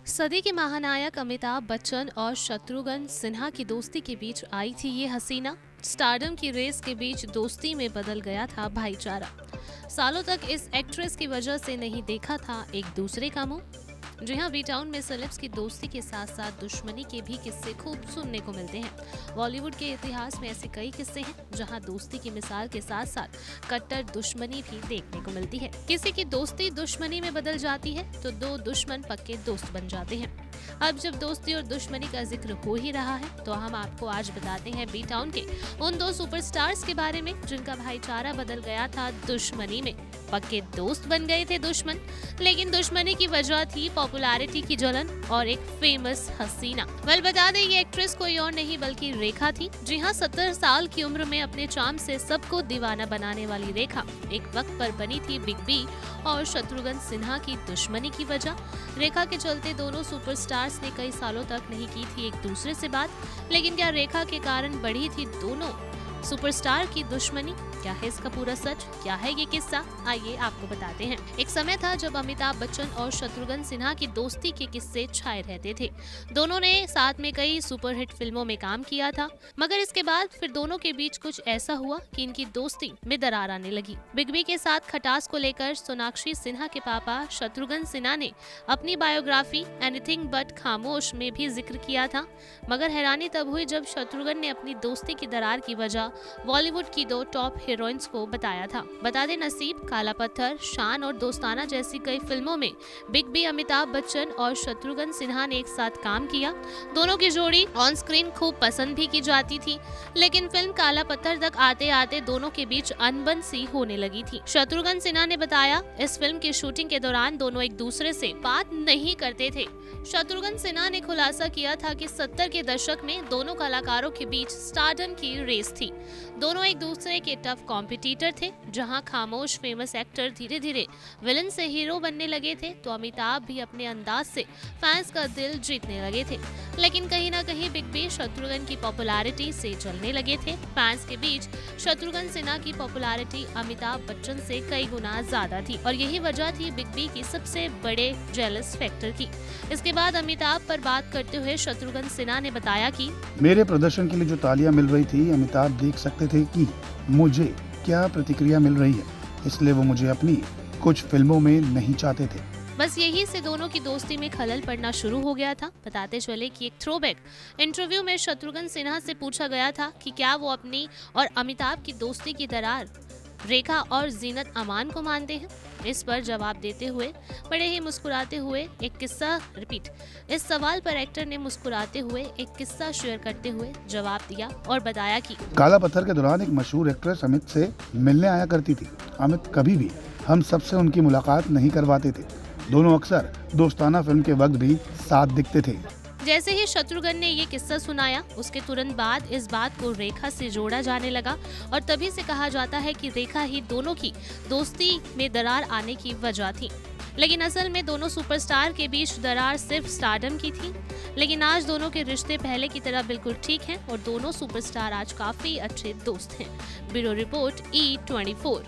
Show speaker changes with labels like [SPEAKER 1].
[SPEAKER 1] सदी के महानायक अमिताभ बच्चन और शत्रुघ्न सिन्हा की दोस्ती के बीच आई थी ये हसीना। स्टारडम की रेस के बीच दोस्ती में बदल गया था भाईचारा। सालों तक इस एक्ट्रेस की वजह से नहीं देखा था एक दूसरे का मुंह। जी हाँ, बी टाउन में सेलेब्स की दोस्ती के साथ साथ दुश्मनी के भी किस्से खूब सुनने को मिलते हैं। बॉलीवुड के इतिहास में ऐसे कई किस्से हैं जहां दोस्ती की मिसाल के साथ साथ कट्टर दुश्मनी भी देखने को मिलती है। किसी की दोस्ती दुश्मनी में बदल जाती है तो दो दुश्मन पक्के दोस्त बन जाते हैं। अब जब दोस्ती और दुश्मनी का जिक्र हो ही रहा है तो हम आपको आज बताते हैं बी टाउन के उन दो सुपरस्टार्स के बारे में जिनका भाईचारा बदल गया था दुश्मनी में। पक्के दोस्त बन गए थे दुश्मन, लेकिन दुश्मनी की वजह थी पॉपुलैरिटी की जलन और एक फेमस हसीना। बता दें ये एक्ट्रेस कोई और नहीं बल्कि रेखा थी। जी हाँ, 70 साल की उम्र में अपने चार्म से सबको दीवाना बनाने वाली रेखा एक वक्त पर बनी थी बिग बी और शत्रुघ्न सिन्हा की दुश्मनी की वजह। रेखा के चलते दोनों सुपरस्टार्स ने कई सालों तक नहीं की थी एक दूसरे से बात, लेकिन क्या रेखा के कारण बढ़ी थी दोनों सुपरस्टार की दुश्मनी? क्या है इसका पूरा सच? क्या है ये किस्सा? आइए आपको बताते हैं। एक समय था जब अमिताभ बच्चन और शत्रुघ्न सिन्हा की दोस्ती के किस्से छाए रहते थे। दोनों ने साथ में कई सुपरहिट फिल्मों में काम किया था, मगर इसके बाद फिर दोनों के बीच कुछ ऐसा हुआ कि इनकी दोस्ती में दरार आने लगी। बिग बी के साथ खटास को लेकर सोनाक्षी सिन्हा के पापा शत्रुघ्न सिन्हा ने अपनी बायोग्राफी एनीथिंग बट खामोश में भी जिक्र किया था, मगर हैरानी तब हुई जब शत्रुघ्न ने अपनी दोस्ती की दरार की वजह बॉलीवुड की दो टॉप हीरोइंस को बताया था। बता दें, नसीब, काला पत्थर, शान और दोस्ताना जैसी कई फिल्मों में बिग बी, अमिताभ बच्चन और शत्रुघ्न सिन्हा ने एक साथ काम किया। दोनों की जोड़ी ऑन स्क्रीन खूब पसंद भी की जाती थी, लेकिन फिल्म काला पत्थर तक आते आते दोनों के बीच अनबन सी होने लगी थी। शत्रुघ्न सिन्हा ने बताया, इस फिल्म की शूटिंग के दौरान दोनों एक दूसरे से बात नहीं करते थे। शत्रुघ्न सिन्हा ने खुलासा किया था कि 70 के दशक में दोनों कलाकारों के बीच स्टारडम की रेस थी। दोनों एक दूसरे के टफ कॉम्पिटिटर थे। जहां खामोश फेमस एक्टर धीरे धीरे विलन से हीरो बनने लगे थे, तो अमिताभ भी अपने अंदाज से फैंस का दिल जीतने लगे थे। लेकिन कहीं ना कहीं बिग बी शत्रुघ्न की पॉपुलैरिटी से जलने लगे थे। फैंस के बीच शत्रुघ्न सिन्हा की पॉपुलैरिटी अमिताभ बच्चन से कई गुना ज्यादा थी और यही वजह थी बिग बी की सबसे बड़े जेलस फैक्टर की। इसके बाद अमिताभ पर बात करते हुए शत्रुघ्न सिन्हा ने बताया कि
[SPEAKER 2] मेरे प्रदर्शन के लिए जो तालियां मिल रही थी, अमिताभ देख सकते थे कि मुझे क्या प्रतिक्रिया मिल रही है, इसलिए वो मुझे अपनी कुछ फिल्मों में नहीं चाहते थे।
[SPEAKER 1] बस यही से दोनों की दोस्ती में खलल पड़ना शुरू हो गया था। बताते चले कि एक थ्रोबैक इंटरव्यू में शत्रुघ्न सिन्हा से पूछा गया था कि क्या वो अपनी और अमिताभ की दोस्ती की दरार रेखा और जीनत अमान को मानते हैं। इस पर जवाब देते हुए बड़े ही मुस्कुराते हुए एक किस्सा इस सवाल पर एक्टर ने मुस्कुराते हुए एक किस्सा शेयर करते हुए जवाब दिया और बताया कि
[SPEAKER 2] काला पत्थर के दौरान एक मशहूर एक्ट्रेस अमित से मिलने आया करती थी। अमित कभी भी हम सबसे उनकी मुलाकात नहीं करवाते थे। दोनों अक्सर दोस्ताना फिल्म के वक्त भी साथ दिखते थे।
[SPEAKER 1] जैसे ही शत्रुघ्न ने ये किस्सा सुनाया, उसके तुरंत बाद इस बात को रेखा से जोड़ा जाने लगा और तभी से कहा जाता है कि रेखा ही दोनों की दोस्ती में दरार आने की वजह थी। लेकिन असल में दोनों सुपरस्टार के बीच दरार सिर्फ स्टारडम की थी। लेकिन आज दोनों के रिश्ते पहले की तरह बिल्कुल ठीक हैं और दोनों सुपरस्टार आज काफी अच्छे दोस्त हैं। Bureau report E24।